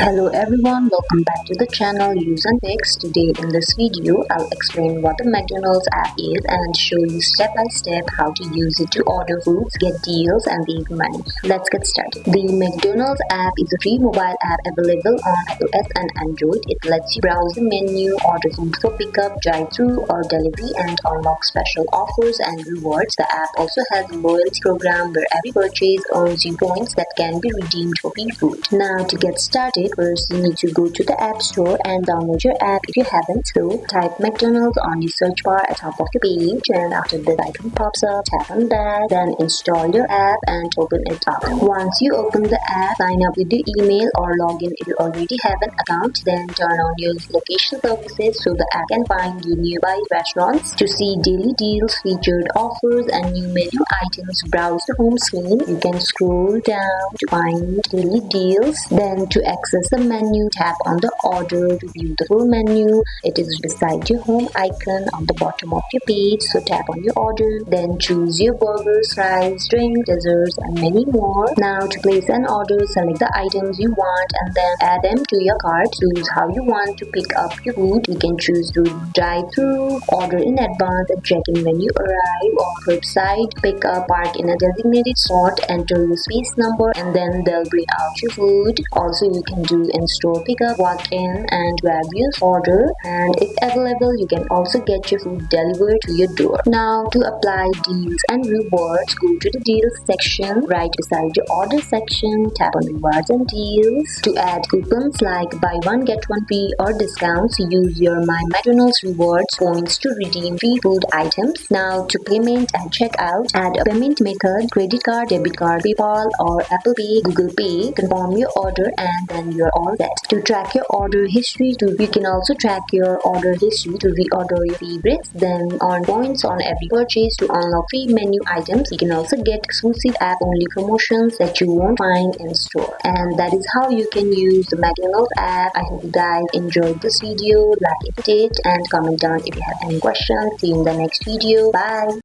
Hello everyone, welcome back to the channel useNfix. Today in this video, I'll explain what the McDonald's app is and show you step by step how to use it to order foods, get deals and save money. Let's get started. The McDonald's app is a free mobile app available on iOS and Android. It lets you browse the menu, order food for pickup, drive-thru or delivery and unlock special offers and rewards. The app also has a loyalty program where every purchase earns you points that can be redeemed for free food. Now to get started, first you need to go to the App Store and download your app if you haven't. So type McDonald's on the search bar at top of the page, and after the icon pops up, tap on that, then install your app and open it up. Once you open the app, sign up with your email or log in if you already have an account, then turn on your location services so the app can find you nearby restaurants. To see daily deals, featured offers and new menu items, browse the home screen. You can scroll down to find daily deals. Then to access the menu, tap on the order to view the full menu. It is beside your home icon on the bottom of your page, so tap on your order. Then choose your burgers, fries, drink, desserts and many more. Now to place an order, select the items you want and then add them to your cart. Choose how you want to pick up your food. You can choose to drive-thru, order in advance and check in when you arrive, or curbside pickup, park in a designated spot, enter your space number and then they'll bring out your food. Also you can do in-store pickup, walk in and grab your order, and if available you can also get your food delivered to your door. Now to apply deals and rewards, go to the deals section right beside your order section, tap on rewards and deals. To add coupons like buy one get one free or discounts, use your My McDonald's rewards points to redeem free food items. Now to payment and checkout, add a payment method, credit card, debit card, PayPal or Apple Pay, Google Pay. Confirm your order and then you're all set. To track your order history, you can also track your order history to reorder your favorites, then earn points on every purchase to unlock free menu items. You can also get exclusive app only promotions that you won't find in store. And that is how you can use the McDonald's app. I hope you guys enjoyed this video. Like if you did and comment down if you have any questions. See you in the next video. Bye.